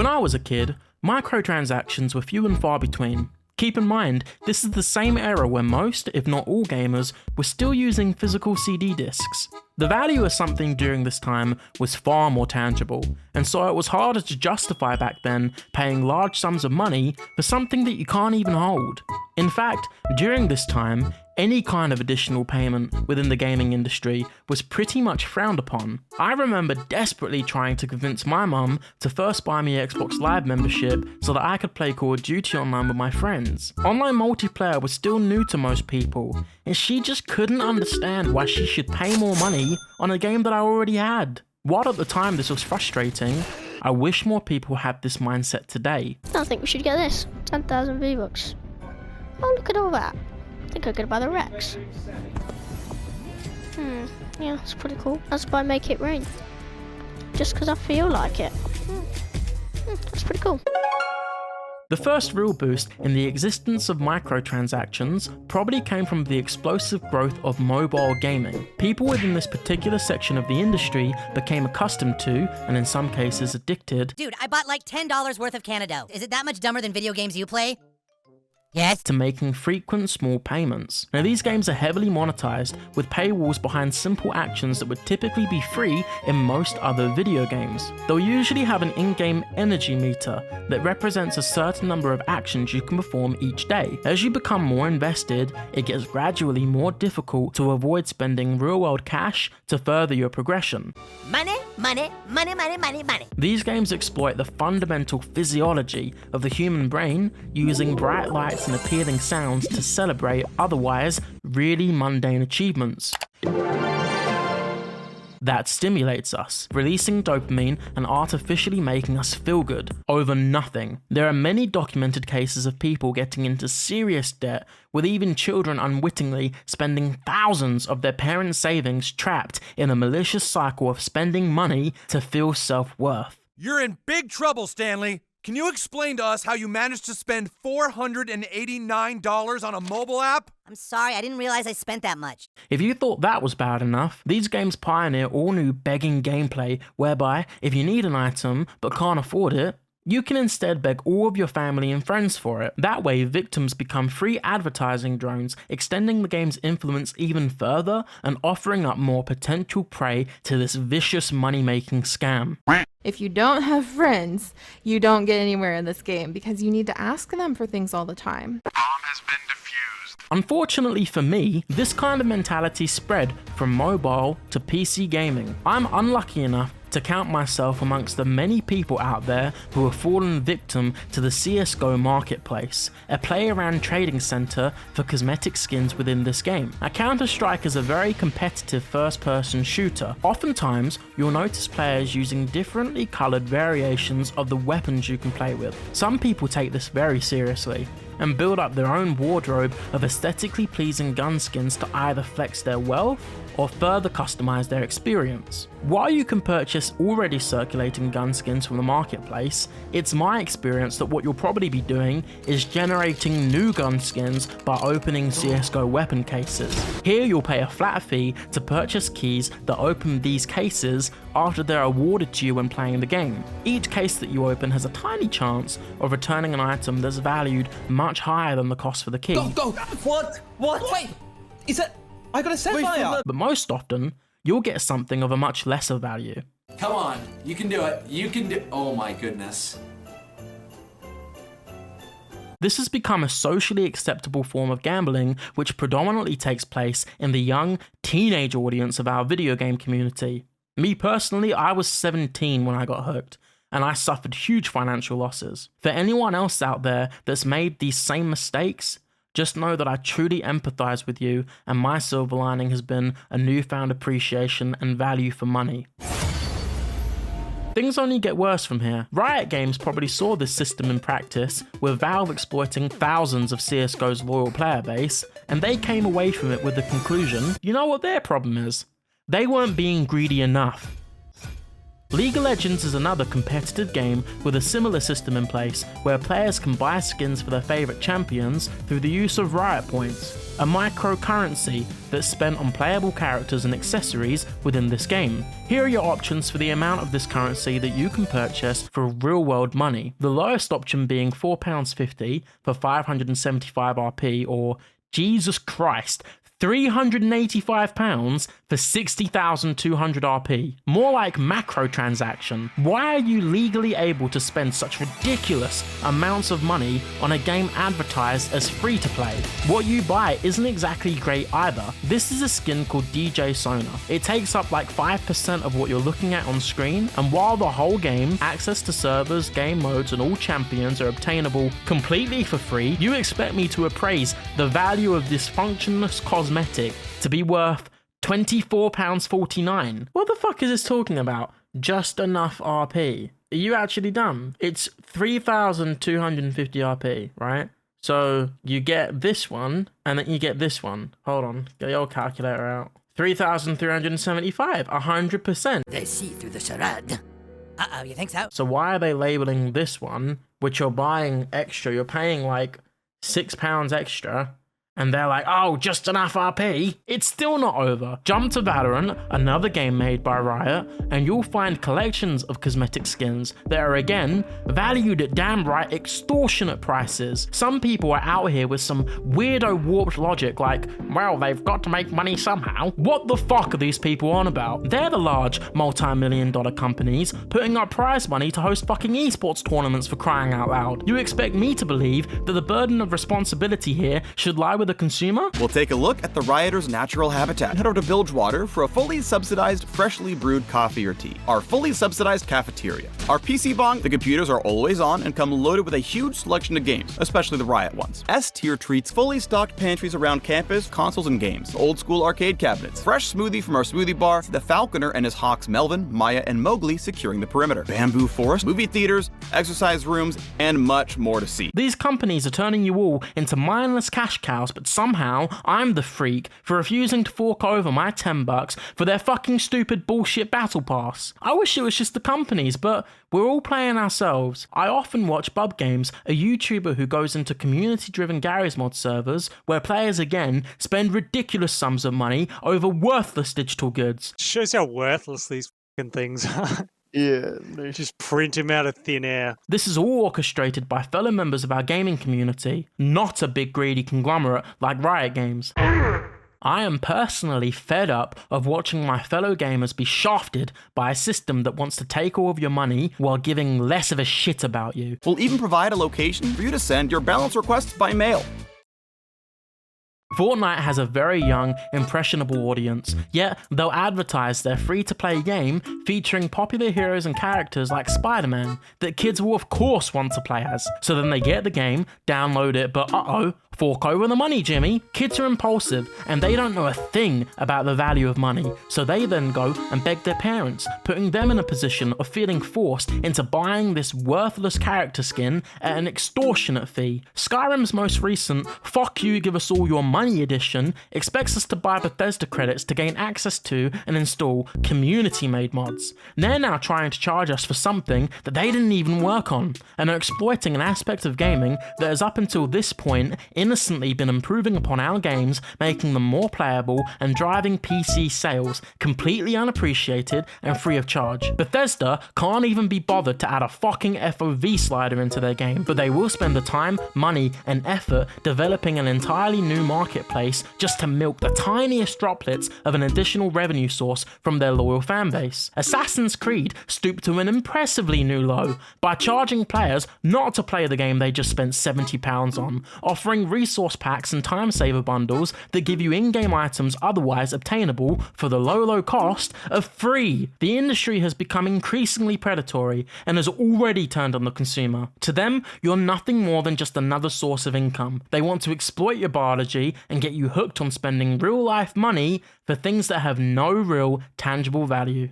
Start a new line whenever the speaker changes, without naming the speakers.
When I was a kid, microtransactions were few and far between. Keep in mind, this is the same era where most, if not all gamers, were still using physical CD discs. The value of something during this time was far more tangible, and so it was harder to justify back then paying large sums of money for something that you can't even hold. In fact, during this time, any kind of additional payment within the gaming industry was pretty much frowned upon. I remember desperately trying to convince my mum to first buy me Xbox Live membership so that I could play Call of Duty online with my friends. Online multiplayer was still new to most people, and she just couldn't understand why she should pay more money on a game that I already had. While at the time this was frustrating, I wish more people had this mindset today.
I think we should get this. 10,000 V-Bucks. Oh, look at all that. I think I'm gonna buy the Rex. Yeah, that's pretty cool. Let's buy Make It Rain. Just because I feel like it. That's pretty cool.
The first real boost in the existence of microtransactions probably came from the explosive growth of mobile gaming. People within this particular section of the industry became accustomed to, and in some cases addicted,
Dude, I bought like $10 worth of Canada. Is it that much dumber than video games you play? Yes.
To making frequent small payments. Now these games are heavily monetized with paywalls behind simple actions that would typically be free in most other video games. They'll usually have an in-game energy meter that represents a certain number of actions you can perform each day. As you become more invested, it gets gradually more difficult to avoid spending real-world cash to further your progression.
Money, money, money, money, money, money.
These games exploit the fundamental physiology of the human brain using bright lights and appealing sounds to celebrate otherwise really mundane achievements. That stimulates us, releasing dopamine and artificially making us feel good over nothing. There are many documented cases of people getting into serious debt, with even children unwittingly spending thousands of their parents' savings trapped in a malicious cycle of spending money to feel self-worth.
You're in big trouble, Stanley. Can you explain to us how you managed to spend $489 on a mobile app?
I'm sorry, I didn't realize I spent that much.
If you thought that was bad enough, these games pioneer all new begging gameplay, whereby if you need an item but can't afford it, you can instead beg all of your family and friends for it. That way, victims become free advertising drones, extending the game's influence even further and offering up more potential prey to this vicious money-making scam.
If you don't have friends, you don't get anywhere in this game because you need to ask them for things all the time.
Bomb has been defused.
Unfortunately for me, this kind of mentality spread from mobile to PC gaming. I'm unlucky enough to count myself amongst the many people out there who have fallen victim to the CSGO marketplace, a play-around trading center for cosmetic skins within this game. Now, Counter-Strike is a very competitive first-person shooter. Oftentimes, you'll notice players using differently colored variations of the weapons you can play with. Some people take this very seriously and build up their own wardrobe of aesthetically pleasing gun skins to either flex their wealth or further customize their experience. While you can purchase already circulating gun skins from the marketplace, it's my experience that what you'll probably be doing is generating new gun skins by opening CSGO weapon cases. Here you'll pay a flat fee to purchase keys that open these cases after they're awarded to you when playing the game. Each case that you open has a tiny chance of returning an item that's valued much higher than the cost for the key.
Go! What? Wait! Is that... I got a sapphire!
But most often, you'll get something of a much lesser value.
Come on, you can do it. You can do... Oh my goodness.
This has become a socially acceptable form of gambling, which predominantly takes place in the young, teenage audience of our video game community. Me personally, I was 17 when I got hooked, and I suffered huge financial losses. For anyone else out there that's made these same mistakes, just know that I truly empathize with you, and my silver lining has been a newfound appreciation and value for money. Things only get worse from here. Riot Games probably saw this system in practice, with Valve exploiting thousands of CSGO's loyal player base, and they came away from it with the conclusion, you know what their problem is? They weren't being greedy enough. League of Legends is another competitive game with a similar system in place where players can buy skins for their favourite champions through the use of Riot Points, a microcurrency that's spent on playable characters and accessories within this game. Here are your options for the amount of this currency that you can purchase for real world money. The lowest option being £4.50 for 575 RP, or Jesus Christ, £385 for 60,200 RP. More like macro transaction. Why are you legally able to spend such ridiculous amounts of money on a game advertised as free to play? What you buy isn't exactly great either. This is a skin called DJ Sona. It takes up like 5% of what you're looking at on screen, and while the whole game, access to servers, game modes, and all champions are obtainable completely for free, you expect me to appraise the value of this functionless cosmetic to be worth £24.49. What the fuck is this talking about? Just enough RP. Are you actually dumb? It's 3,250 RP, right? So you get this one, and then you get this one. Hold on, get your calculator out. 3,375, 100%.
They see through the charade. Uh-oh, you think so?
So why are they labeling this one, which you're buying extra, you're paying like £6 extra, and they're like, oh, just enough RP? It's still not over. Jump to Valorant, another game made by Riot, and you'll find collections of cosmetic skins that are again valued at damn right extortionate prices. Some people are out here with some weirdo warped logic like, well, they've got to make money somehow. What the fuck are these people on about? They're the large multi-million-dollar companies putting up prize money to host fucking esports tournaments, for crying out loud. You expect me to believe that the burden of responsibility here should lie with the consumer?
We'll take a look at the rioters' natural habitat. Head over to Bilgewater for a fully subsidized, freshly brewed coffee or tea. Our fully subsidized cafeteria. Our PC bong, the computers are always on and come loaded with a huge selection of games, especially the Riot ones. S-tier treats, fully stocked pantries around campus, consoles and games, old school arcade cabinets, fresh smoothie from our smoothie bar, the Falconer and his hawks Melvin, Maya, and Mowgli securing the perimeter, bamboo forest, movie theaters, exercise rooms, and much more to see.
These companies are turning you all into mindless cash cows, but somehow I'm the freak for refusing to fork over my $10 for their fucking stupid bullshit battle pass. I wish it was just the companies, but we're all playing ourselves. I often watch Bub Games, a YouTuber who goes into community-driven Garry's Mod servers where players again spend ridiculous sums of money over worthless digital goods.
Shows how worthless these fucking things are.
Yeah,
just print him out of thin air.
This is all orchestrated by fellow members of our gaming community, not a big greedy conglomerate like Riot Games. I am personally fed up of watching my fellow gamers be shafted by a system that wants to take all of your money while giving less of a shit about you.
We'll even provide a location for you to send your balance requests by mail.
Fortnite has a very young, impressionable audience, yet they'll advertise their free-to-play game featuring popular heroes and characters like Spider-Man that kids will of course want to play as. So then they get the game, download it, but uh-oh, fork over the money, Jimmy. Kids are impulsive and they don't know a thing about the value of money, so they then go and beg their parents, putting them in a position of feeling forced into buying this worthless character skin at an extortionate fee. Skyrim's most recent Fuck You Give Us All Your Money edition expects us to buy Bethesda credits to gain access to and install community-made mods. They're now trying to charge us for something that they didn't even work on, and are exploiting an aspect of gaming that has up until this point innocently been improving upon our games, making them more playable and driving PC sales, completely unappreciated and free of charge. Bethesda can't even be bothered to add a fucking FOV slider into their game, but they will spend the time, money and effort developing an entirely new marketplace just to milk the tiniest droplets of an additional revenue source from their loyal fanbase. Assassin's Creed stooped to an impressively new low by charging players not to play the game they just spent £70 on, offering resource packs and time saver bundles that give you in-game items otherwise obtainable for the low cost of free. The industry has become increasingly predatory and has already turned on the consumer. To them, you're nothing more than just another source of income. They want to exploit your biology and get you hooked on spending real-life money for things that have no real tangible value.